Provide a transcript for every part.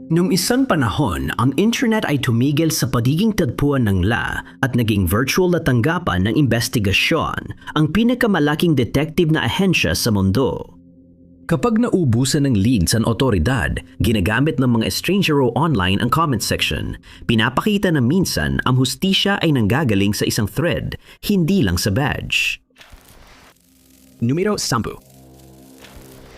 Noong isang panahon, ang internet ay tumigil sa pagiging tagpuan ng La at naging virtual na tanggapan ng investigasyon, ang pinakamalaking detective na ahensya sa mundo. Kapag naubusan ng leads ang otoridad, ginagamit ng mga estrangero online ang comment section. Pinapakita na minsan ang hustisya ay nanggagaling sa isang thread, hindi lang sa badge. Numero 10.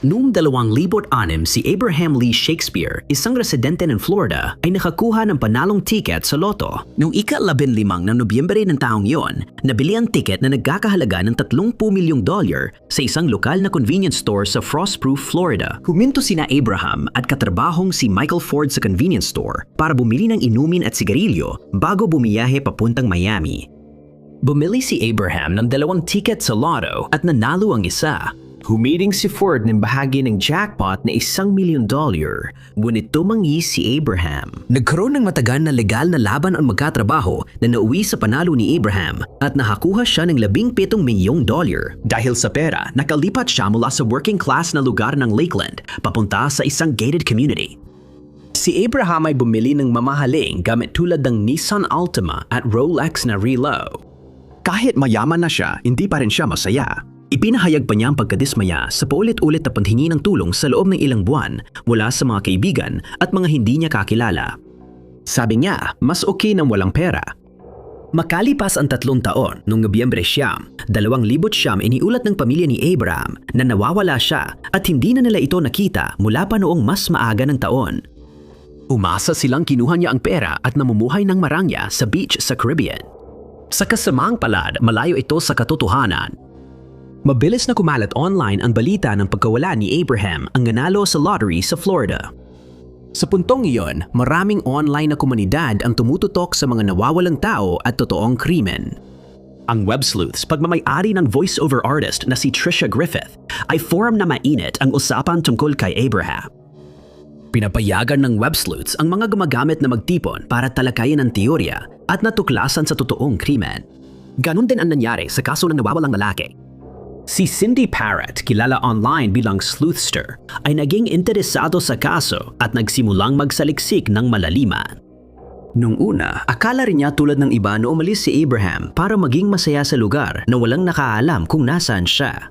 Noong 2006 si Abraham Lee Shakespeare, isang residente ng Florida, ay nakakuha ng panalong ticket sa loto. Noong ika-15 ng Nobyembre ng taong yon, nabili ang ticket na nagkakahalaga ng $30 milyong sa isang lokal na convenience store sa Frostproof, Florida. Huminto sina Abraham at katrabahong si Michael Ford sa convenience store para bumili ng inumin at sigarilyo bago bumiyahe papuntang Miami. Bumili si Abraham ng 2 ticket sa lotto at nanalo ang isa. Humiling si Ford ng bahagi ng jackpot na $1 milyon, ngunit tumanggi si Abraham. Nagkaroon ng matagal na legal na laban ang magkatrabaho na nauwi sa panalo ni Abraham at nakakuha siya ng $17 milyong. Dahil sa pera, nakalipat siya mula sa working class na lugar ng Lakeland papunta sa isang gated community. Si Abraham ay bumili ng mamahaling gamit tulad ng Nissan Altima at Rolex na relo. Kahit mayaman na siya, hindi pa rin siya masaya. Ipinahayag pa niya ang pagkadismaya sa paulit-ulit na paghingi ng tulong sa loob ng ilang buwan mula sa mga kaibigan at mga hindi niya kakilala. Sabi niya, mas okay nang walang pera. Makalipas ang 3 taon, noong Nobyembre 2009, iniulat ng pamilya ni Abraham na nawawala siya at hindi na nila ito nakita mula pa noong mas maaga ng taon. Umasa silang kinuha niya ang pera at namumuhay ng marangya sa beach sa Caribbean. Sa kasamaang palad, malayo ito sa katotohanan. Mabilis na kumalat online ang balita ng pagkawala ni Abraham ang nanalo sa lottery sa Florida. Sa puntong iyon, maraming online na komunidad ang tumututok sa mga nawawalang tao at totoong krimen. Ang web sleuths, pagmamay-ari ng voice-over artist na si Trisha Griffith, ay forum na mainit ang usapan tungkol kay Abraham. Pinapayagan ng web sleuths ang mga gumagamit na magtipon para talakayin ang teorya at natuklasan sa totoong krimen. Ganon din ang nangyari sa kaso ng nawawalang lalaki. Si Cindy Parrott, kilala online bilang sleuthster, ay naging interesado sa kaso at nagsimulang magsaliksik ng malaliman. Nung una, akala rin niya tulad ng iba na umalis si Abraham para maging masaya sa lugar na walang nakaalam kung nasaan siya.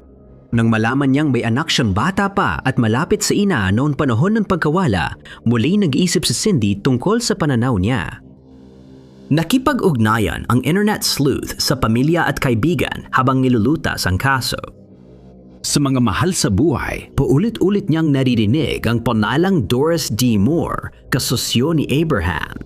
Nang malaman niyang may anak siyang bata pa at malapit sa ina noong panahon ng pagkawala, muli nag-iisip si Cindy tungkol sa pananaw niya. Nakipag-ugnayan ang internet sleuth sa pamilya at kaibigan habang nilulutas ang kaso. Sa mga mahal sa buhay, paulit-ulit niyang naririnig ang panalang Doris D. Moore, kasosyo ni Abraham.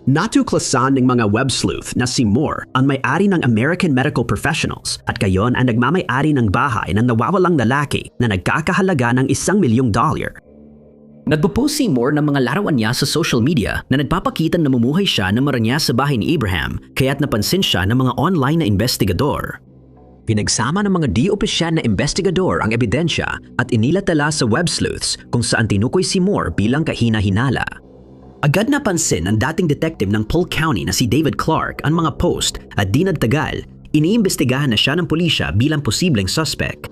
Natuklasan ng mga web sleuth na si Moore ang may-ari ng American Medical Professionals at gayon ang nagmamay-ari ng bahay ng nawawalang lalaki na nagkakahalaga ng $1 milyong. Nagpo-post si Moore ng mga larawan niya sa social media na nagpapakitang namumuhay siya ng maranya sa bahay ni Abraham kaya't napansin siya ng mga online na investigador. Pinagsama ng mga di-opisyal na investigador ang ebidensya at inilatala sa web sleuths kung saan tinukoy si Moore bilang kahina-hinala. Agad napansin ng dating detective ng Polk County na si David Clark ang mga post at di nagtagal, iniimbestigahan na siya ng pulisya bilang posibleng suspect.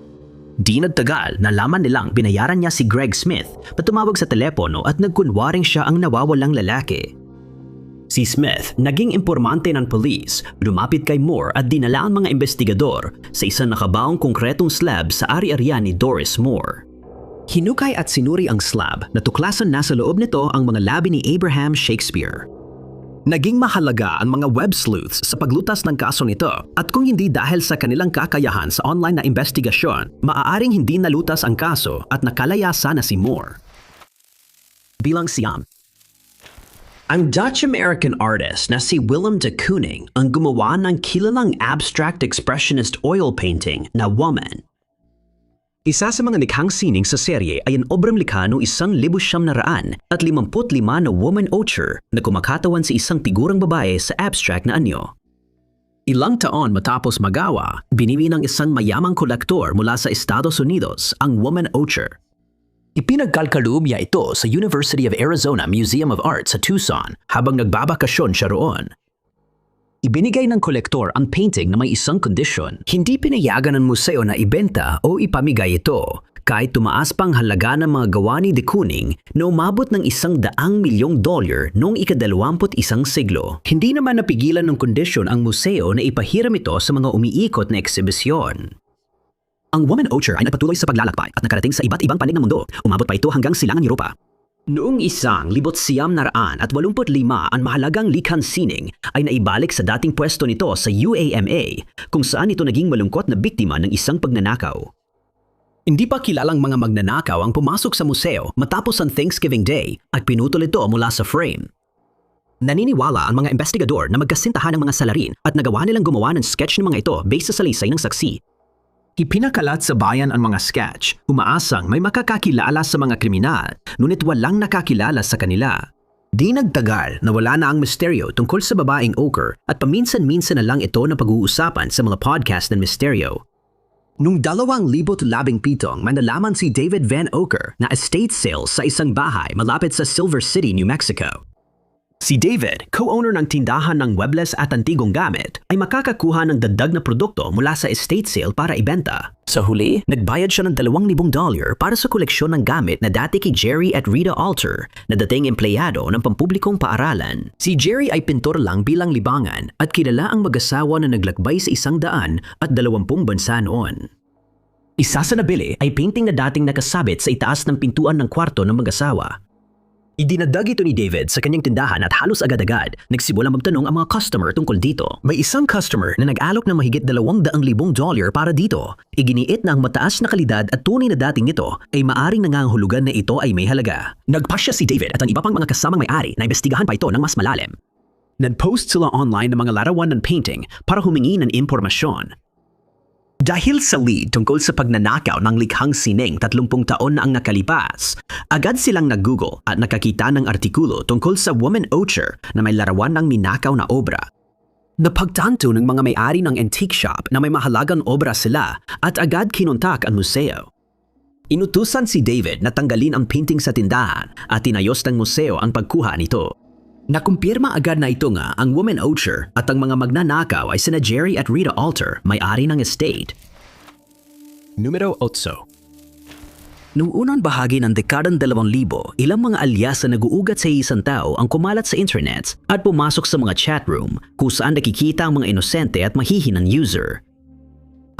Di nagtagal, nalaman nilang binayaran niya si Greg Smith na tumawag sa telepono at nagkunwaring siya ang nawawalang lalaki. Si Smith, naging impormante ng pulis, lumapit kay Moore at dinala ang mga investigador sa isang nakabaong konkretong slab sa ari-arian ni Doris Moore. Hinukay at sinuri ang slab, natuklasan na sa loob nito ang mga labi ni Abraham Shakespeare. Naging mahalaga ang mga web sleuths sa paglutas ng kaso nito at kung hindi dahil sa kanilang kakayahan sa online na investigasyon, maaaring hindi nalutas ang kaso at nakalayasan na si Moore. Bilang siyam. Ang Dutch-American artist na si Willem de Kooning ang gumawa ng kilalang abstract expressionist oil painting na Woman. Isa sa mga likhang sining sa serye ay ang obrang likha noong 1955 na woman author na kumakatawan sa isang figurang babae sa abstract na anyo. Ilang taon matapos magawa, binili ng isang mayamang kolektor mula sa Estados Unidos ang woman author. Ipinagkalkaloob niya ito sa University of Arizona Museum of Art sa Tucson habang nagbabakasyon siya roon. Ibinigay ng kolektor ang painting na may isang kondisyon. Hindi pinayagan ng museo na ibenta o ipamigay ito kahit tumaas pang halaga ng mga gawa ni de Kooning na umabot ng $100 milyong noong ika-21 siglo. Hindi naman napigilan ng kondisyon ang museo na ipahiram ito sa mga umiikot na ekshibisyon. Ang Woman Ocher ay nagpatuloy sa paglalakbay at nakarating sa iba't ibang panig ng mundo. Umabot pa ito hanggang silangang Europa. Noong 1985 ang mahalagang likhang sining ay naibalik sa dating pwesto nito sa UAMA kung saan ito naging malungkot na biktima ng isang pagnanakaw. Hindi pa kilalang mga magnanakaw ang pumasok sa museo matapos ang Thanksgiving Day at pinutol ito mula sa frame. Naniniwala ang mga investigador na magkasintahan ng mga salarin at nagawa nilang gumawa ng sketch ng mga ito base sa salaysay ng saksi. Ipinakalat sa bayan ang mga sketch, umaasang may makakakilala sa mga kriminal, ngunit walang nakakilala sa kanila. Di nagtagal na wala na ang misteryo tungkol sa babaeng Ocher at paminsan-minsan na lang ito na pag-uusapan sa mga podcast ng misteryo. Noong 2017, may nalaman si David Van Ocher na estate sale sa isang bahay malapit sa Silver City, New Mexico. Si David, co-owner ng tindahan ng webless at antigong gamit, ay makakakuha ng dagdag na produkto mula sa estate sale para ibenta. Sa huli, nagbayad siya ng $2,000 para sa koleksyon ng gamit na dati kay Jerry at Rita Alter na dating empleyado ng pampublikong paaralan. Si Jerry ay pintor lang bilang libangan at kilala ang mag-asawa na naglakbay sa 120 bansa noon. Isa sa nabili ay painting na dating nakasabit sa itaas ng pintuan ng kwarto ng mag-asawa. Idinadag ito ni David sa kanyang tindahan at halos agad-agad nagsimulang magtanong ang mga customer tungkol dito. May isang customer na nag-alok ng mahigit $200,000 para dito. Iginiit na ang mataas na kalidad at tunay na dating nito ay maaring nangangahulugan na ito ay may halaga. Nagpasya si David at ang iba pang mga kasamang may-ari na imbestigahan pa ito ng mas malalim. Nag-post sila online ng mga larawan ng painting para humingi ng impormasyon. Dahil sa lead tungkol sa pagnanakaw ng likhang sining 30 taon na ang nakalipas, agad silang nag-Google at nakakita ng artikulo tungkol sa Woman Ocher na may larawan ng ninakaw na obra. Napagtanto ng mga may-ari ng antique shop na may mahalagang obra sila at agad kinontak ang museo. Inutusan si David na tanggalin ang painting sa tindahan at tinayos ng museo ang pagkuha nito. Nakumpirma agad na ito nga ang Woman Ocher at ang mga magnanakaw ay sina Jerry at Rita Alter, may-ari ng estate. Numero 8. Noong unang bahagi ng dekadang 2000, ilang mga alyas na nag-uugat sa isang tao ang kumalat sa internet at pumasok sa mga chatroom kung saan nakikita ang mga inosente at mahihinang user.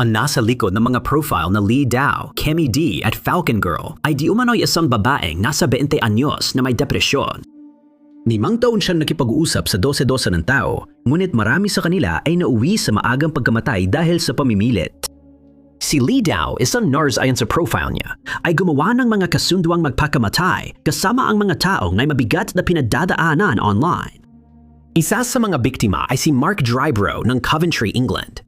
Ang nasa likod ng mga profile na Lee Dao, Kemi D at Falcon Girl ay di umano'y isang babaeng nasa 20 anyos na may depresyon. 5 taon siyang nakipag-uusap sa 12-12 ng tao, ngunit marami sa kanila ay nauwi sa maagang pagkamatay dahil sa pamimilit. Si Lee Dao, isang nurse ayon sa profile niya, ay gumawa ng mga kasunduang magpakamatay kasama ang mga taong may mabigat na pinagdadaanan online. Isa sa mga biktima ay si Mark Drybro ng Coventry, England.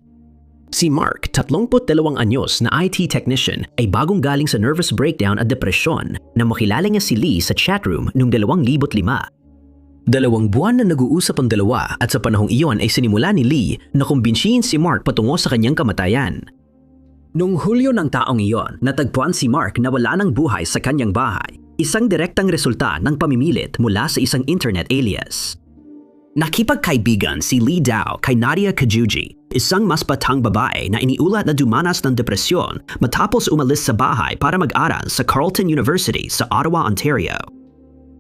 Si Mark, 32 anyos na IT technician, ay bagong galing sa nervous breakdown at depresyon na makilala niya si Lee sa chatroom noong 2005. 2 buwan na nag-uusap ang dalawa at sa panahong iyon ay sinimula ni Lee na kumbinsihin si Mark patungo sa kanyang kamatayan. Noong Hulyo ng taong iyon, natagpuan si Mark na wala ng buhay sa kanyang bahay, isang direktang resulta ng pamimilit mula sa isang internet alias. Nakipagkaibigan si Lee Dao kay Nadia Kajuji, isang mas batang babae na iniulat na dumanas ng depresyon matapos umalis sa bahay para mag-aral sa Carleton University sa Ottawa, Ontario.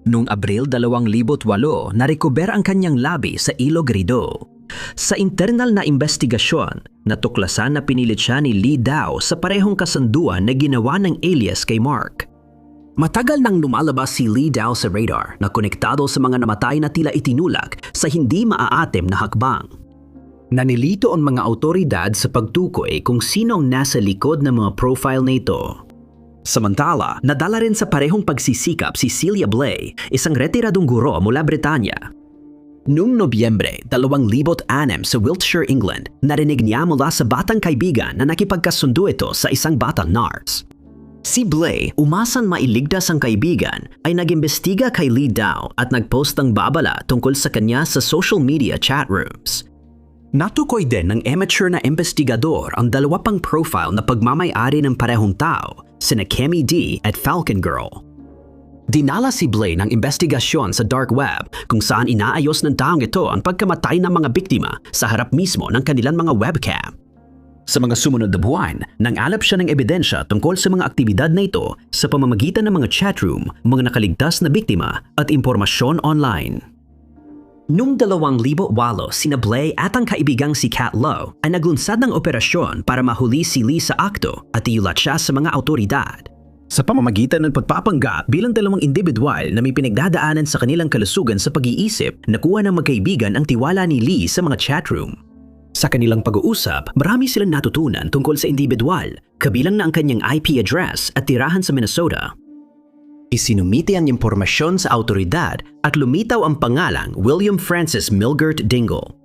Noong Abril 2008, narecover ang kanyang labi sa Ilog Rideau. Sa internal na investigasyon, natuklasan na pinilit siya ni Lee Dao sa parehong kasunduan na ginawa ng alias kay Mark. Matagal nang lumalabas si Lee Dao sa radar na konektado sa mga namatay na tila itinulak sa hindi maaatim na hakbang. Nanilito ang mga awtoridad sa pagtukoy kung sino ang nasa likod ng mga profile na ito. Samantala, nadala rin sa parehong pagsisikap si Celia Blay, isang retiradong guro mula Britanya. Noong Nobyembre 2006 sa Wiltshire, England, narinig niya mula sa batang kaibigan na nakipagkasundo ito sa isang batang nurse. Si Blay, umasan mailigtas ang kaibigan, ay nag-imbestiga kay Lee Dao at nagpost ng babala tungkol sa kanya sa social media chat rooms. Natukoy din ng amateur na investigador ang 2 pang profile na pagmamay-ari ng parehong tao, sina Kemi D at Falcon Girl. Dinala si Blay ng investigasyon sa dark web kung saan inaayos ng taong ito ang pagkamatay ng mga biktima sa harap mismo ng kanilang mga webcam. Sa mga sumunod na buwan, nangalap siya ng ebidensya tungkol sa mga aktibidad na ito sa pamamagitan ng mga chatroom, mga nakaligtas na biktima at impormasyon online. Noong 2008, sina Blay at ang kaibigang si Kat Lowe ay naglunsad ng operasyon para mahuli si Lee sa akto at iulat siya sa mga awtoridad. Sa pamamagitan ng pagpapanggap bilang dalawang individual na may pinagdadaanan sa kanilang kalusugan sa pag-iisip, nakuha ng magkaibigan ang tiwala ni Lee sa mga chatroom. Sa kanilang pag-uusap, marami silang natutunan tungkol sa individual, kabilang na ang kanyang IP address at tirahan sa Minnesota. Isinumiti ang impormasyon sa awtoridad at lumitaw ang pangalang William Francis Milgert Dingle.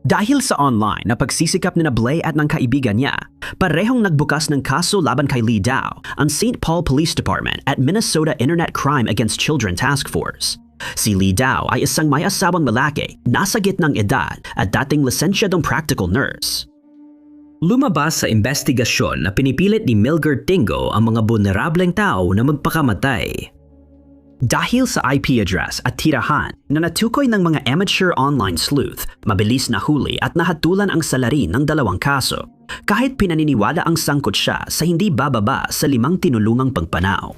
Dahil sa online na pagsisikap ni Blay at ng kaibigan niya, parehong nagbukas ng kaso laban kay Lee Dao ang St. Paul Police Department at Minnesota Internet Crime Against Children Task Force. Si Lee Dao ay isang may asawang lalaki, nasa gitnang edad at dating lisensyadong practical nurse. Lumabas sa investigasyon na pinipilit ni Milgert Dingle ang mga bunerableng tao na magpakamatay. Dahil sa IP address at tirahan na natukoy ng mga amateur online sleuth, mabilis nahuli at nahatulan ang salarin ng dalawang kaso, kahit pinaniniwala ang sangkot siya sa hindi bababa sa 5 tinulungang pagpanaw.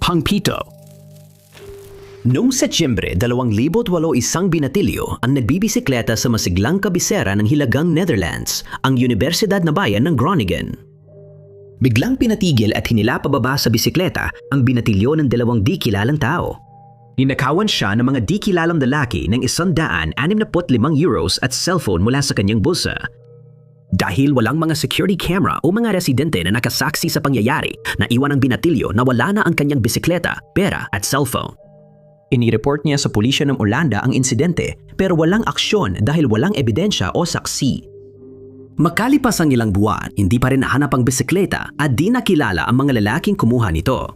Pangpito. Noong Setyembre 2008, isang binatilyo ang nagbibisikleta sa masiglang kabisera ng Hilagang Netherlands, ang Universidad na Bayan ng Groningen. Biglang pinatigil at hinila pababa sa bisikleta ang binatilyo ng 2 di kilalang tao. Ninakawan siya ng mga di kilalang lalaki ng €165 at cellphone mula sa kanyang bulsa. Dahil walang mga security camera o mga residente na nakasaksi sa pangyayari, naiwan ang binatilyo na wala na ang kanyang bisikleta, pera at cellphone. Inireport niya sa pulisya ng Olanda ang insidente pero walang aksyon dahil walang ebidensya o saksi. Makalipas ang ilang buwan, hindi pa rin nahanap ang bisikleta at di nakilala ang mga lalaking kumuha nito.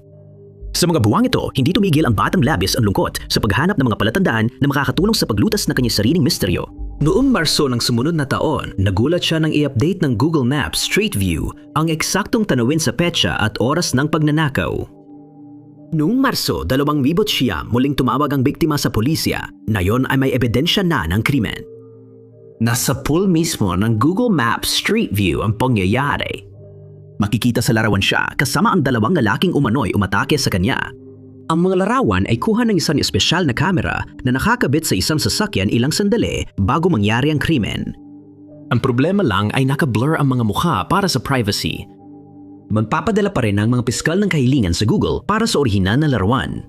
Sa mga buwang ito, hindi tumigil ang batang labis ang lungkot sa paghanap ng mga palatandaan na makakatulong sa paglutas ng kanyang sariling misteryo. Noong Marso ng sumunod na taon, nagulat siya nang i-update ng Google Maps Street View ang eksaktong tanawin sa petsa at oras ng pagnanakaw. Noong Marso 2009, muling tumawag ang biktima sa pulisya na yon ay may ebidensya na ng krimen. Nasa pool mismo ng Google Maps Street View ang pangyayari. Makikita sa larawan siya kasama ang 2 lalaking umano'y umatake sa kanya. Ang mga larawan ay kuha ng isang espesyal na kamera na nakakabit sa isang sasakyan ilang sandali bago mangyari ang krimen. Ang problema lang ay naka-blur ang mga mukha para sa privacy. Magpapadala pa rin ang mga piskal ng kahilingan sa Google para sa orihinal na larawan.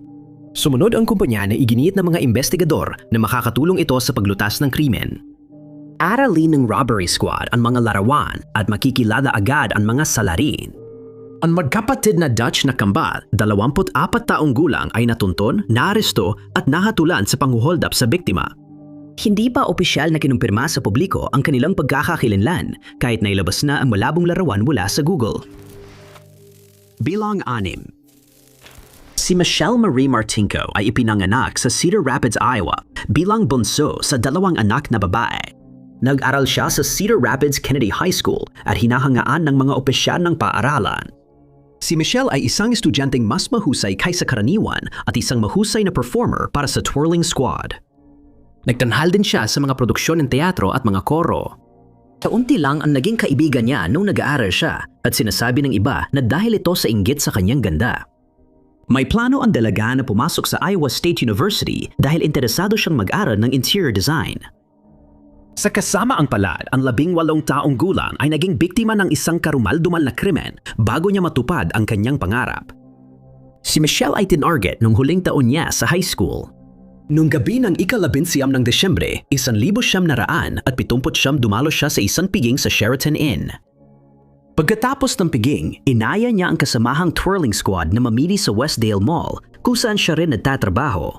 Sumunod ang kumpanya na iginiit ng mga investigador na makakatulong ito sa paglutas ng krimen. Aralin ng robbery squad ang mga larawan at makikilala agad ang mga salarin. Ang magkapatid na Dutch na kambal, 24 taong gulang ay natunton, naaresto at nahatulan sa panghuhold up sa biktima. Hindi pa opisyal na kinumpirma sa publiko ang kanilang pagkakakilanlan kahit nailabas na ang malabong larawan mula sa Google. Bilang 6. Si Michelle Marie Martinko ay ipinanganak sa Cedar Rapids, Iowa bilang bunso sa 2 anak na babae. Nag-aral siya sa Cedar Rapids Kennedy High School at hinahangaan ng mga opisyal ng paaralan. Si Michelle ay isang estudyanteng mas mahusay kaysa karaniwan at isang mahusay na performer para sa twirling squad. Nagtanghal din siya sa mga produksyon ng teatro at mga koro. Kaunti lang ang naging kaibigan niya nung nag-aaral siya at sinasabi ng iba na dahil ito sa inggit sa kanyang ganda. May plano ang dalaga na pumasok sa Iowa State University dahil interesado siyang mag-aral ng interior design. Sa kasama ang palad, ang 18 taong gulang ay naging biktima ng isang karumal-dumal na krimen bago niya matupad ang kanyang pangarap. Si Michelle ay tinarget nung huling taon niya sa high school. Nung gabi ng ika-19 ng Desyembre, 1,900 at 79 dumalo siya sa isang piging sa Sheraton Inn. Pagkatapos ng piging, inaya niya ang kasamahang twirling squad na mamili sa Westdale Mall kung saan siya rin nagtatrabaho.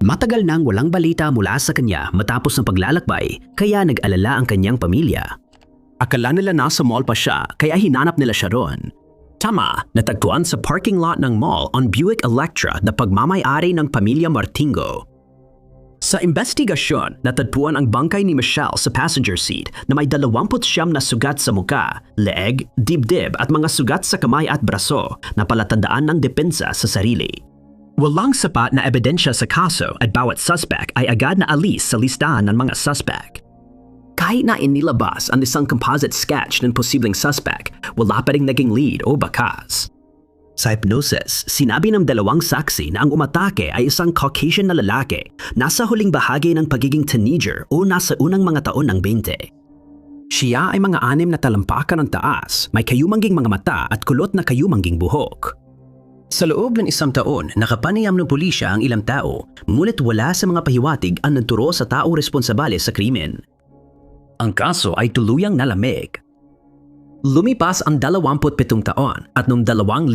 Matagal nang walang balita mula sa kanya matapos ng paglalakbay, kaya nag-alala ang kanyang pamilya. Akala nila nasa mall pa siya, kaya hinanap nila siya ron. Tama, natagpuan sa parking lot ng mall on Buick Electra na pagmamay-ari ng pamilya Martingo. Sa investigasyon, natagpuan ang bangkay ni Michelle sa passenger seat na may 29 na sugat sa muka, leeg, dibdib at mga sugat sa kamay at braso na palatandaan ng depensa sa sarili. Walang sapat na ebidensya sa kaso at bawat suspect ay agad na alis sa listahan ng mga suspect. Kahit na inilabas ang isang composite sketch ng posibleng suspect, wala pa ring naging lead o bakas. Sa hypnosis, sinabi ng dalawang saksi na ang umatake ay isang Caucasian na lalaki, nasa huling bahagi ng pagiging teenager o nasa unang mga taon ng 20. Siya ay mga 6 na talampakan ng taas, may kayumangging mga mata at kulot na kayumangging buhok. Sa loob ng 1 taon, nakapanayam ng pulisya ang ilang tao, ngunit wala sa mga pahiwatig ang nagturo sa tao responsabale sa krimen. Ang kaso ay tuluyang nalamig. Lumipas ang 27 taon at noong 2006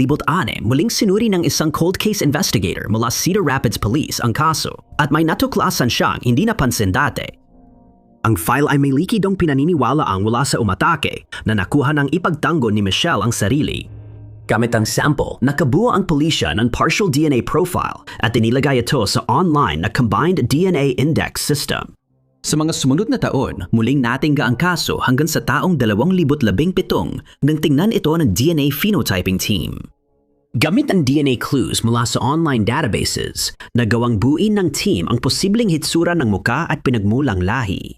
muling sinuri ng isang cold case investigator mula Cedar Rapids Police ang kaso at may natuklasan siyang hindi napansin dati. Ang file ay may likidong pinaniniwalaang wala sa umatake na nakuha ng ipagtanggol ni Michelle ang sarili. Gamit ang sample, nakabuo ang pulisya ng partial DNA profile at inilagay ito sa online na combined DNA index system. Sa mga sumunod na taon, muling natingga ang kaso hanggang sa taong 2017 nang tingnan ito ng DNA phenotyping team. Gamit ang DNA clues mula sa online databases, nagawang buuin ng team ang posibleng hitsura ng muka at pinagmulang lahi.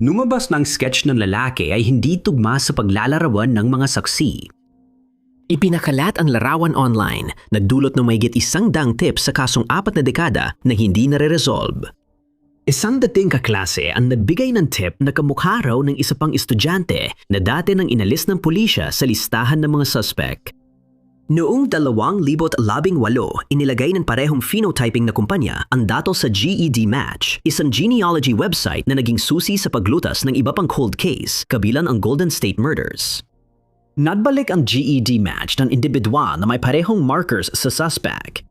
Lumabas ng sketch ng lalaki ay hindi tugma sa paglalarawan ng mga saksi. Ipinakalat ang larawan online, nagdulot ng mahigit 100 tips sa kasong 4 na dekada na hindi nare-resolve. Isang dating kaklase ang nagbigay ng tip na kamukha raw ng isa pang estudyante na dati nang inalis ng pulisya sa listahan ng mga suspect. Noong 2018, inilagay ng parehong phenotyping na kumpanya ang datos sa GED Match, isang genealogy website na naging susi sa paglutas ng iba pang cold case, kabilang ang Golden State Murders. Nagbalik ang GED Match ng individual na may parehong markers sa suspect.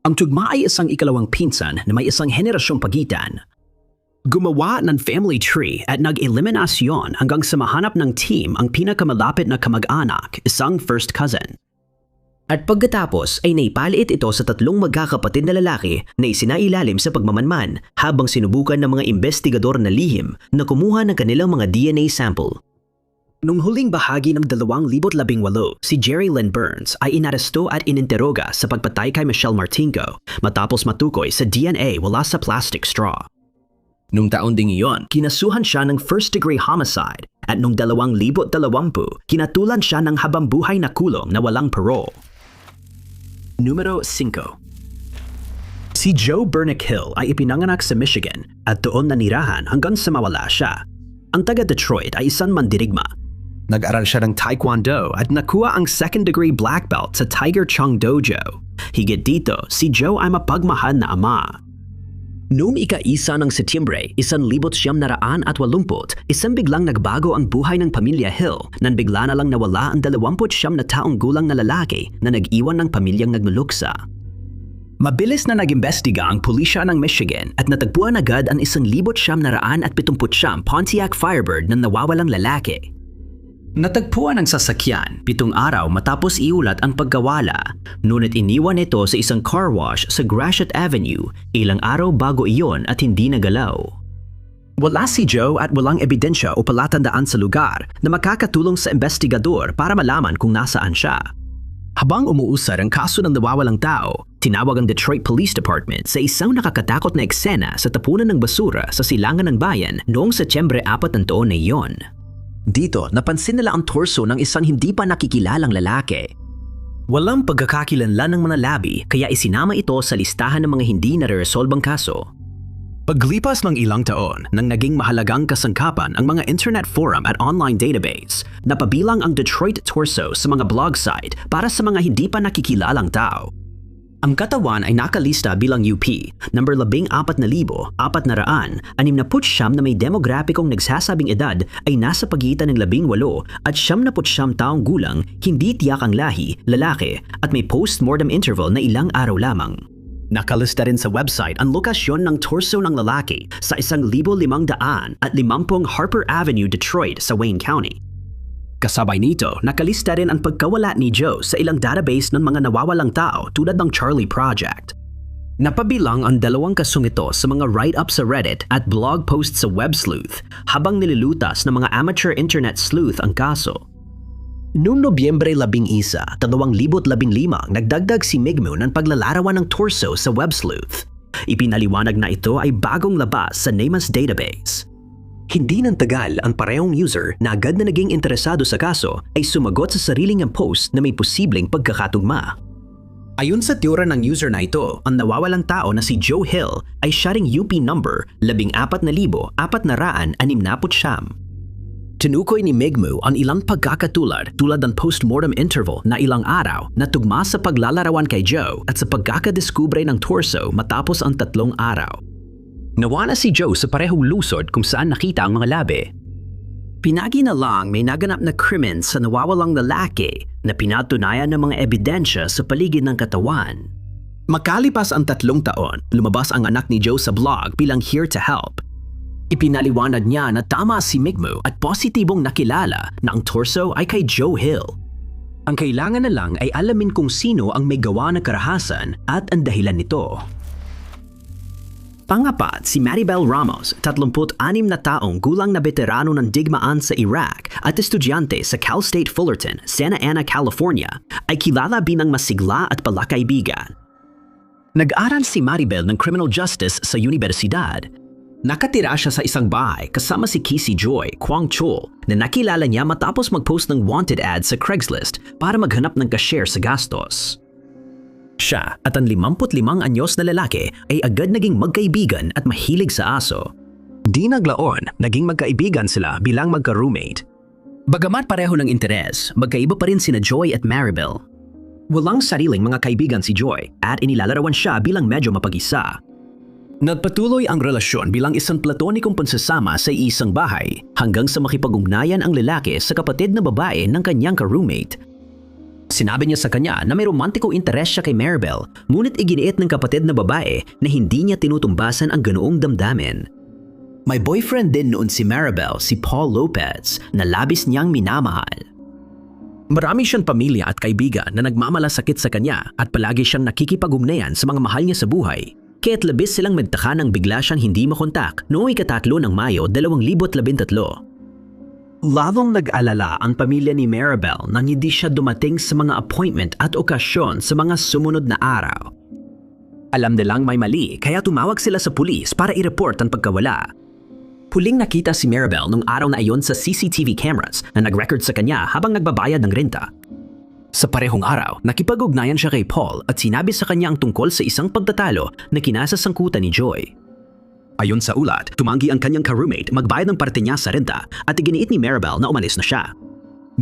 Ang tugma ay isang ikalawang pinsan na may isang henerasyong pagitan. Gumawa ng family tree at nag-eliminasyon hanggang sa mahanap ng team ang pinakamalapit na kamag-anak, isang first cousin. At pagkatapos ay naipaliit ito sa 3 magkakapatid na lalaki na isinailalim sa pagmamanman habang sinubukan ng mga investigador na lihim na kumuha ng kanilang mga DNA sample. Nung huling bahagi ng 2018, si Jerry Lynn Burns ay inaresto at ininteroga sa pagpatay kay Michelle Martinko matapos matukoy sa DNA wala sa plastic straw. Nung taon ding iyon, kinasuhan siya ng first-degree homicide at nung 2020, kinatulan siya ng habambuhay na kulong na walang parole. Numero 5. Si Joe Bernick-Hill ay ipinanganak sa Michigan at doon nanirahan hanggang sa mawala siya. Ang taga-Detroit ay isang mandirigma. Nag-aral siya ng Taekwondo at nakuha ang second-degree black belt sa Tiger Chung Dojo. Higit dito, si Joe ay mapagmahal na ama. Noong ika-1 ng Setyembre, 1980, isang biglang nagbago ang buhay ng pamilya Hill nang bigla na lang nawala ang 29 na taong gulang na lalaki na nag-iwan ng pamilyang nagluluksa. Mabilis na nag-imbestiga ang pulisya ng Michigan at natagpuan agad ang 1979 Pontiac Firebird na nawawalang lalaki. Natagpuan ang sasakyan 7 araw matapos iulat ang pagkawala, ngunit iniwan ito sa isang car wash sa Gratiot Avenue ilang araw bago iyon at hindi nagalaw. Wala si Joe at walang ebidensya o palatandaan sa lugar na makakatulong sa investigador para malaman kung nasaan siya. Habang umuusad ang kaso ng nawawalang tao, tinawag ang Detroit Police Department sa isang nakakatakot na eksena sa tapunan ng basura sa Silangan ng Bayan noong Setyembre 4 ng taon na iyon. Dito, napansin nila ang torso ng isang hindi pa nakikilalang lalaki. Walang pagkakakilanlan ng mga labi kaya isinama ito sa listahan ng mga hindi nare-resolbang kaso. Paglipas ng ilang taon, nang naging mahalagang kasangkapan ang mga internet forum at online database, napabilang ang Detroit torso sa mga blog site para sa mga hindi pa nakikilalang tao. Ang katawan ay nakalista bilang UP, number 14,469 na may demograpikong nagsasabing edad ay nasa pagitan ng 18 at 79 taong gulang, hindi tiyak ang lahi, lalaki, at may post-mortem interval na ilang araw lamang. Nakalista rin sa website ang lokasyon ng torso ng lalaki sa 1,550 Harper Avenue, Detroit sa Wayne County. Kasabay nito, nakalista rin ang pagkawala ni Joe sa ilang database ng mga nawawalang tao tulad ng Charlie Project. Napabilang ang 2 kasong ito sa mga write-up sa Reddit at blog posts sa Web Sleuth habang nilulutas ng mga amateur internet sleuth ang kaso. Noong Nobyembre 11, 2015, nagdagdag si Migmo ng paglalarawan ng torso sa Web Sleuth. Ipinaliwanag na ito ay bagong labas sa NamUs database. Hindi nang tagal ang parehong user na agad na naging interesado sa kaso ay sumagot sa sariling niyang post na may posibleng pagkakatugma. Ayon sa teorya ng user na ito, ang nawawalang tao na si Joe Hill ay siya ring UP number 14,469. Tinukoy ni Migmu ang ilang pagkakatulad tulad ng postmortem interval na ilang araw na tugma sa paglalarawan kay Joe at sa pagkakadiskubre ng torso matapos ang 3 araw. Nawana si Joe sa parehong lusod kung saan nakita ang mga labi. Pinagi na lang may naganap na krimen sa nawawalang lalaki na pinatunayan ng mga ebidensya sa paligid ng katawan. Makalipas ang 3 taon, lumabas ang anak ni Joe sa blog bilang Here to Help. Ipinaliwanag niya na tama si Migmu at positibong nakilala na ang torso ay kay Joe Hill. Ang kailangan na lang ay alamin kung sino ang may gawa ng karahasan at ang dahilan nito. Pangapat, si Maribel Ramos, 36 na taong gulang na veterano ng digmaan sa Iraq at estudyante sa Cal State Fullerton, Santa Ana, California, ay kilala bilang masigla at palakaibigan. Nag-aral si Maribel ng Criminal Justice sa universidad. Nakatira siya sa isang bahay kasama si Kissy Joy Kwang Chul na nakilala niya matapos mag-post ng wanted ad sa Craigslist para maghanap ng cashier sa gastos. Siya at ang 55 anyos na lalaki ay agad naging magkaibigan at mahilig sa aso. Di naglaon, naging magkaibigan sila bilang magka-roommate. Bagamat pareho ng interes, magkaiba pa rin sina Joy at Maribel. Walang sariling mga kaibigan si Joy at inilalarawan siya bilang medyo mapag-isa. Nagpatuloy ang relasyon bilang isang platonikong pansasama sa isang bahay hanggang sa makipag-ugnayan ang lalaki sa kapatid na babae ng kanyang ka-roommate. Sinabi niya sa kanya na may romantikong interes siya kay Maribel, ngunit iginiit ng kapatid na babae na hindi niya tinutumbasan ang ganoong damdamin. May boyfriend din noon si Maribel, si Paul Lopez, na labis niyang minamahal. Marami siyang pamilya at kaibigan na nagmamalasakit sa kanya at palagi siyang nakikipag-ugnayan sa mga mahal niya sa buhay. Kaya't labis silang magtaka nang bigla siyang hindi makontak noong ika-3 ng Mayo 2013. Lalong nag-alala ang pamilya ni Maribel nang hindi siya dumating sa mga appointment at okasyon sa mga sumunod na araw. Alam nilang may mali kaya tumawag sila sa pulis para i-report ang pagkawala. Huling nakita si Maribel nung araw na iyon sa CCTV cameras na nag-record sa kanya habang nagbabayad ng renta. Sa parehong araw, nakipag-ugnayan siya kay Paul at sinabi sa kanya ang tungkol sa isang pagtatalo na kinasasangkutan ni Joy. Ayon sa ulat, tumanggi ang kanyang ka-roommate magbayad ng parte niya sa renta at iginiit ni Maribel na umalis na siya.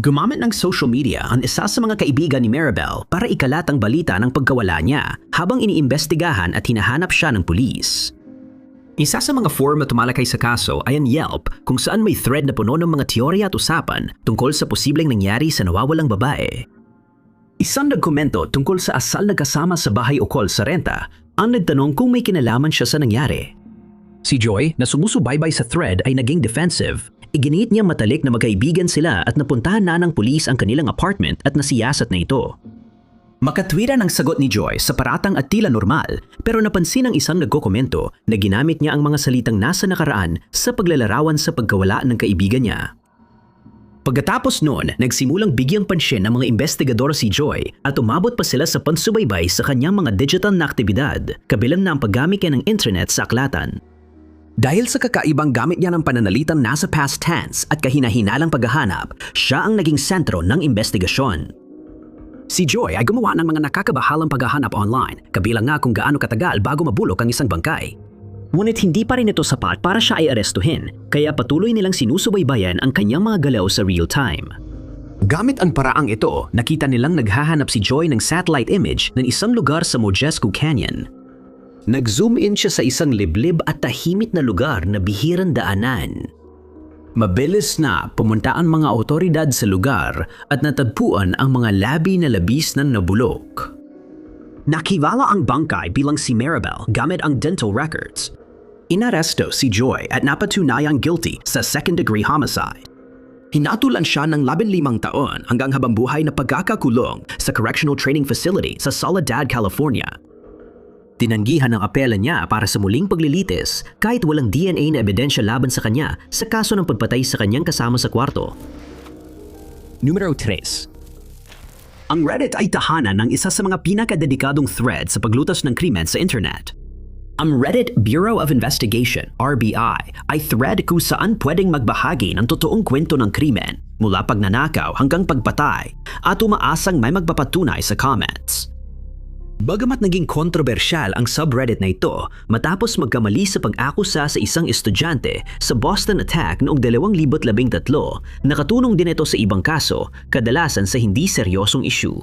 Gumamit ng social media ang isa sa mga kaibigan ni Maribel para ikalat ang balita ng pagkawala niya habang iniimbestigahan at hinahanap siya ng pulis. Isa sa mga forum na tumalakay sa kaso ay ang Yelp kung saan may thread na puno ng mga teorya at usapan tungkol sa posibleng nangyari sa nawawalang babae. Isang nagkomento tungkol sa asal na kasama sa bahay ukol sa renta ang nagtanong kung may kinalaman siya sa nangyari. Si Joy, na sumusubaybay sa thread ay naging defensive. Iginiit niya matalik na magkaibigan sila at napuntahan na ng pulis ang kanilang apartment at nasiyasat na ito. Makatwira ng sagot ni Joy sa paratang at tila normal pero napansin ng isang nagkokomento na ginamit niya ang mga salitang nasa nakaraan sa paglalarawan sa pagkawala ng kaibigan niya. Pagkatapos noon, nagsimulang bigyang pansyin ng mga investigador si Joy at umabot pa sila sa pansubaybay sa kanyang mga digital na aktibidad, kabilang na ang paggamit niya ng internet sa aklatan. Dahil sa kakaibang gamit niya ng pananalitang nasa past tense at kahinahinalang paghahanap, siya ang naging sentro ng investigasyon. Si Joy ay gumawa ng mga nakakabahalang paghahanap online, kabilang nga kung gaano katagal bago mabulok ang isang bangkay. Ngunit hindi pa rin ito sapat para siya ay arestuhin, kaya patuloy nilang sinusubaybayan ang kanyang mga galaw sa real time. Gamit ang paraang ito, nakita nilang naghahanap si Joy ng satellite image ng isang lugar sa Mojesco Canyon. Nag-zoom in siya sa isang liblib at tahimik na lugar na bihirang daanan. Mabilis na pumunta ang mga otoridad sa lugar at natagpuan ang mga labi na labis na nabulok. Nakilala ang bangkay bilang si Maribel gamit ang dental records. Inaresto si Joy at napatunayang guilty sa second-degree homicide. Hinatulan siya ng 15 taon hanggang habangbuhay na pagkakakulong sa Correctional Training Facility sa Soledad, California. Tinanggihan ang apela niya para sa muling paglilitis kahit walang DNA na ebidensya laban sa kanya sa kaso ng pagpatay sa kanyang kasama sa kwarto. Numero 3. Ang Reddit ay tahanan ng isa sa mga pinakadedikadong thread sa paglutas ng krimen sa internet. Ang Reddit Bureau of Investigation, RBI, ay thread kung saan pwedeng magbahagi ng totoong kwento ng krimen mula pagnanakaw hanggang pagpatay at umaasang may magpapatunay sa comments. Bagamat naging kontrobersyal ang subreddit na ito matapos magkamali sa pag-akusa sa isang estudyante sa Boston attack noong 2013, nakatulong din ito sa ibang kaso, kadalasan sa hindi seryosong issue.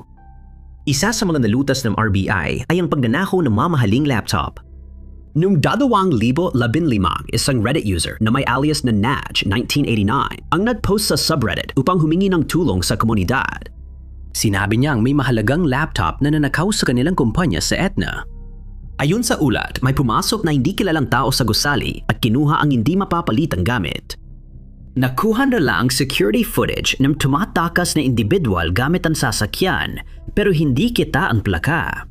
Isa sa mga nalutas ng RBI ay ang pagnanakaw ng mamahaling laptop. Noong 2015, isang Reddit user na may alias na Naj1989 ang nag-post sa subreddit upang humingi ng tulong sa komunidad. Sinabi niyang may mahalagang laptop na nanakaw sa kanilang kumpanya sa Etna. Ayon sa ulat, may pumasok na hindi kilalang tao sa gusali at kinuha ang hindi mapapalitang gamit. Nakuha na lang security footage ng tumatakas na individual gamit ang sasakyan pero hindi kita ang plaka.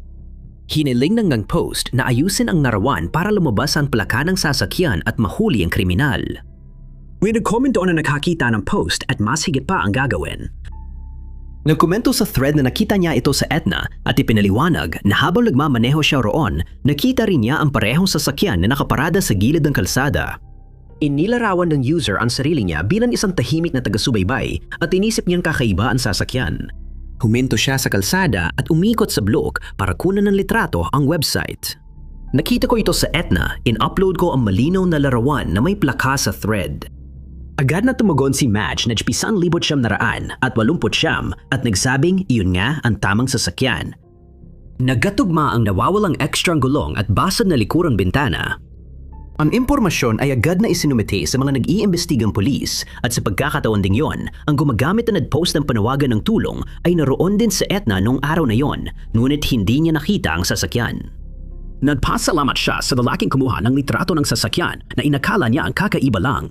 Hiniling ng post na ayusin ang larawan para lumabas ang plaka ng sasakyan at mahuli ang kriminal. May nag-comment doon na nakakita ng post at mas higit pa ang gagawin. Nagkomento sa thread na nakita niya ito sa Etna at ipinaliwanag na habang nagmamaneho siya roon, nakita rin niya ang parehong sasakyan na nakaparada sa gilid ng kalsada. Inilarawan ng user ang sarili niya bilang isang tahimik na taga-subaybay at inisip niyang kakaiba ang sasakyan. Huminto siya sa kalsada at umikot sa blog para kunan ng litrato ang website. Nakita ko ito sa Etna, in-upload ko ang malinaw na larawan na may plaka sa thread. Agad na tumugon si Madge na 1,900 at 89 at nagsabing iyon nga ang tamang sasakyan. Nagkatugma ang nawawalang ekstrang gulong at basag na likurang bintana. Ang impormasyon ay agad na isinumite sa mga nag-iimbestigang pulis at sa pagkakataon ding yon, ang gumagamit na nag-post ng panawagan ng tulong ay naroon din sa Etna noong araw na yon, ngunit hindi niya nakita ang sasakyan. Nagpasalamat siya sa lalaking kumuha ng litrato ng sasakyan na inakala niya ang kakaiba lang.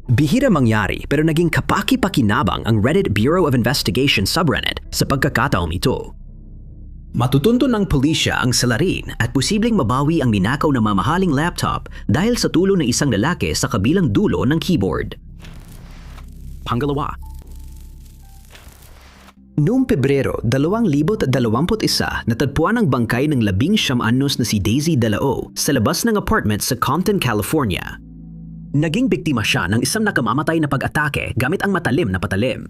Bihira mangyari pero naging kapaki-pakinabang ang Reddit Bureau of Investigation subreddit sa pagkakataong ito. Matutunto ng pulisya ang salarin at posibleng mabawi ang ninakaw na mamahaling laptop dahil sa tulong ng isang lalaki sa kabilang dulo ng keyboard. Pangalawa. Noong Pebrero 2021, natagpuan ang bangkay ng 19 anyos na si Daisy Dalao sa labas ng apartment sa Compton, California. Naging biktima siya ng isang nakamamatay na pag-atake gamit ang matalim na patalim.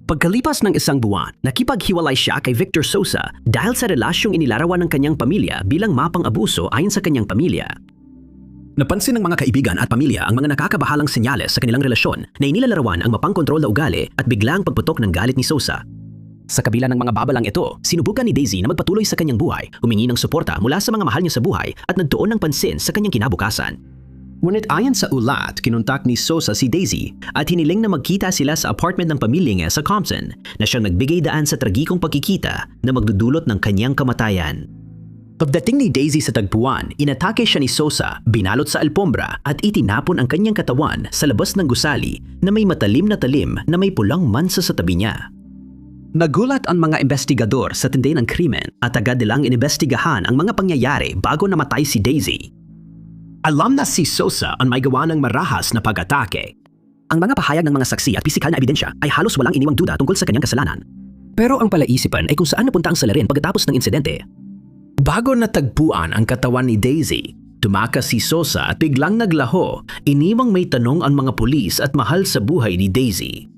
Pagkalipas ng isang buwan, nakipaghiwalay siya kay Victor Sosa dahil sa relasyong inilarawan ng kanyang pamilya bilang mapang-abuso ayon sa kanyang pamilya. Napansin ng mga kaibigan at pamilya ang mga nakakabahalang senyales sa kanilang relasyon na inilalarawan ang mapang-kontrol na ugali at biglang pagputok ng galit ni Sosa. Sa kabila ng mga babalang ito, sinubukan ni Daisy na magpatuloy sa kanyang buhay, humingi ng suporta mula sa mga mahal niya sa buhay at nagtuon ng pansin sa kanyang kinabukasan. Ngunit ayon sa ulat, kinontak ni Sosa si Daisy at hiniling na magkita sila sa apartment ng pamilya niya sa Compton na siyang nagbigay daan sa tragikong pagkikita na magdudulot ng kanyang kamatayan. Pagdating ni Daisy sa tagpuan, inatake siya ni Sosa, binalot sa alpombra at itinapon ang kanyang katawan sa labas ng gusali na may matalim na may pulang mansa sa tabi niya. Nagulat ang mga investigador sa tindi ng krimen at agad nilang inimbestigahan ang mga pangyayari bago namatay si Daisy. Alam na si Sosa ang may gawa ng marahas na pag-atake. Ang mga pahayag ng mga saksi at pisikal na ebidensya ay halos walang iniwang duda tungkol sa kanyang kasalanan. Pero ang palaisipan ay kung saan napunta ang salarin pagkatapos ng insidente. Bago natagpuan ang katawan ni Daisy, tumakas si Sosa at biglang naglaho, iniwang may tanong ang mga pulis at mahal sa buhay ni Daisy.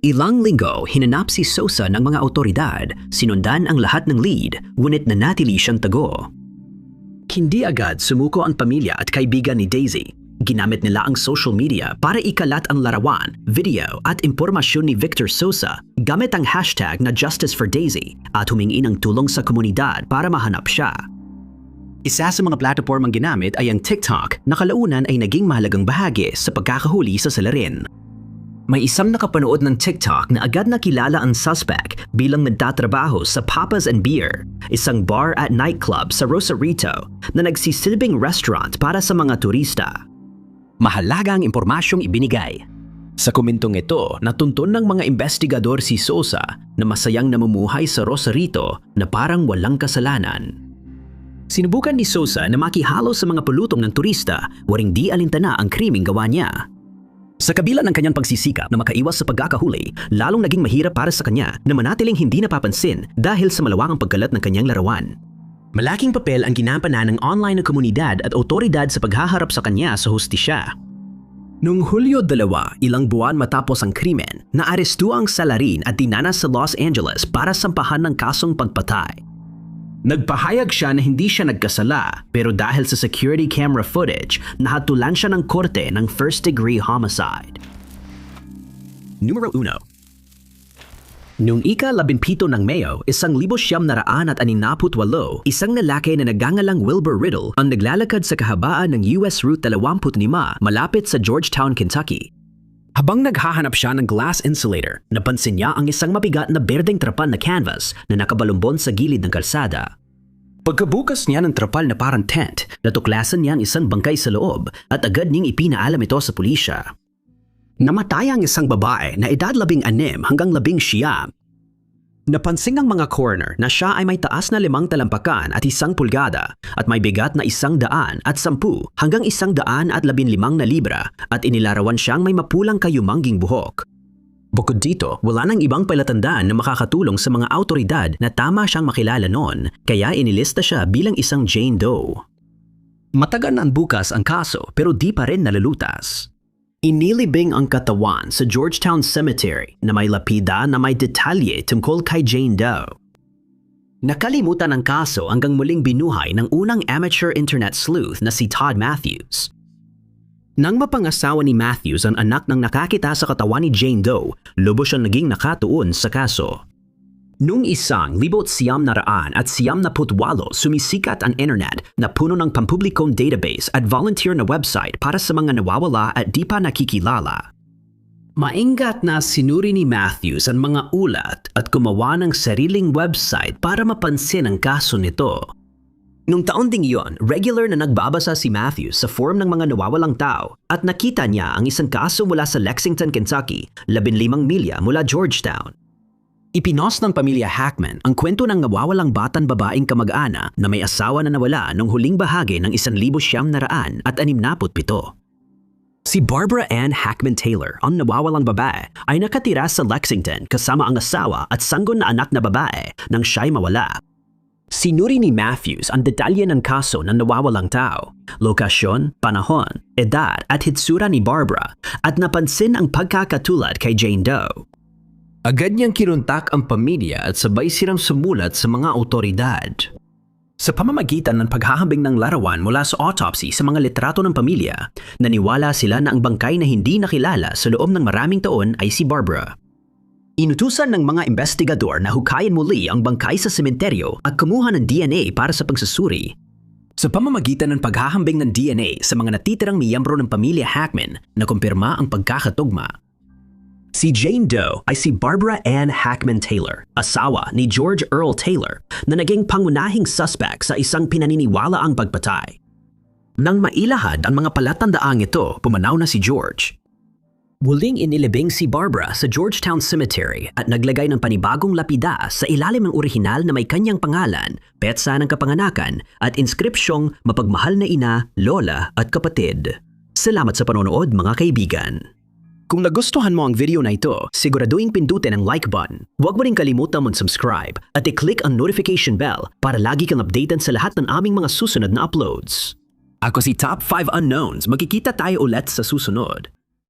Ilang linggo, hinanap si Sosa ng mga otoridad, sinundan ang lahat ng lead, ngunit nanatili siyang tago. Hindi agad sumuko ang pamilya at kaibigan ni Daisy. Ginamit nila ang social media para ikalat ang larawan, video at impormasyon ni Victor Sosa gamit ang hashtag na Justice for Daisy at humingi ng tulong sa komunidad para mahanap siya. Isa sa mga platformang ginamit ay ang TikTok na kalaunan ay naging mahalagang bahagi sa pagkakahuli sa salarin. May isang nakapanood ng TikTok na agad nakilala ang suspect bilang nagtatrabaho sa Papas and Beer, isang bar at nightclub sa Rosarito na nagsisilbing restaurant para sa mga turista. Mahalaga ang impormasyong ibinigay. Sa komentong ito, natuntun ng mga investigador si Sosa na masayang namumuhay sa Rosarito na parang walang kasalanan. Sinubukan ni Sosa na makihalo sa mga pulutong ng turista, waring di alintana ang krimeng gawa niya. Sa kabila ng kanyang pagsisikap na makaiwas sa pagkakahuli, lalong naging mahirap para sa kanya na manatiling hindi napapansin dahil sa malawangang pagkalat ng kanyang larawan. Malaking papel ang ginampanan ng online na komunidad at otoridad sa paghaharap sa kanya sa hustisya. Noong Hulyo 2, ilang buwan matapos ang krimen, naaresto ang Salarin at dinanas sa Los Angeles para sampahan ng kasong pagpatay. Nagpahayag siya na hindi siya nagkasala, pero dahil sa security camera footage, nahatulan siya ng korte ng first-degree homicide. Numero 1. Noong ika-17 ng Mayo, 1968, isang lalaki na nagangalang Wilbur Riddle ang naglalakad sa kahabaan ng US Route 25 malapit sa Georgetown, Kentucky. Habang naghahanap siya ng glass insulator, napansin niya ang isang mabigat na berdeng trapal na canvas na nakabalumbon sa gilid ng kalsada. Pagkabukas niya ng trapal na parang tent, natuklasan niya ang isang bangkay sa loob at agad niyang ipinaalam ito sa pulisya. Namatay ang isang babae na edad 16 hanggang 19. Napansin ng mga coroner na siya ay may taas na 5 talampakan at 1 pulgada at may bigat na 110 hanggang 115 na libra at inilarawan siyang may mapulang kayumangging buhok. Bukod dito, wala nang ibang palatandaan na makakatulong sa mga autoridad na tama siyang makilala noon, kaya inilista siya bilang isang Jane Doe. Matagal na bukas ang kaso pero di pa rin nalulutas. Inilibing ang katawan sa Georgetown Cemetery na may lapida na may detalye tungkol kay Jane Doe. Nakalimutan ang kaso hanggang muling binuhay ng unang amateur internet sleuth na si Todd Matthews. Nang mapangasawa ni Matthews ang anak ng nakakita sa katawan ni Jane Doe, lubos siyang naging nakatuon sa kaso. Noong 1998 sumisikat ang internet na puno ng pampublikong database at volunteer na website para sa mga nawawala at di pa nakikilala. Maingat na sinuri ni Matthews ang mga ulat at gumawa ng sariling website para mapansin ang kaso nito. Nung taon ding iyon, regular na nagbabasa si Matthews sa forum ng mga nawawalang tao at nakita niya ang isang kaso mula sa Lexington, Kentucky, 15 milya mula Georgetown. Ipinost ng pamilya Hackman ang kwento ng nawawalang batang babaeng kamag-ana na may asawa na nawala noong huling bahagi ng 1967. Si Barbara Ann Hackman Taylor, ang nawawalang babae, ay nakatira sa Lexington kasama ang asawa at sanggon na anak na babae nang siya'y mawala. Sinuri ni Matthews ang detalye ng kaso ng nawawalang tao, lokasyon, panahon, edad at hitsura ni Barbara at napansin ang pagkakatulad kay Jane Doe. Agad niyang kinontak ang pamilya at sabay silang sumulat sa mga otoridad. Sa pamamagitan ng paghahambing ng larawan mula sa autopsy sa mga litrato ng pamilya, naniwala sila na ang bangkay na hindi nakilala sa loob ng maraming taon ay si Barbara. Inutusan ng mga investigador na hukayin muli ang bangkay sa sementeryo at kumuha ng DNA para sa pagsusuri. Sa pamamagitan ng paghahambing ng DNA sa mga natitirang miyembro ng pamilya Hackman, nakumpirma ang pagkakatugma. Si Jane Doe ay si Barbara Ann Hackman Taylor, asawa ni George Earl Taylor na naging pangunahing suspect sa isang pinaniniwalaang pagpatay. Nang mailahad ang mga palatandaang ito, pumanaw na si George. Muling inilibing si Barbara sa Georgetown Cemetery at naglagay ng panibagong lapida sa ilalim ng orihinal na may kanyang pangalan, petsa ng kapanganakan at inskripsyong mapagmahal na ina, lola at kapatid. Salamat sa panonood mga kaibigan. Kung nagustuhan mo ang video na ito, siguraduhin pindutin ang like button. Huwag mo rin kalimutan mag-subscribe at i-click ang notification bell para lagi kang updated sa lahat ng aming mga susunod na uploads. Ako si Top 5 Unknowns. Magkikita tayo ulit sa susunod.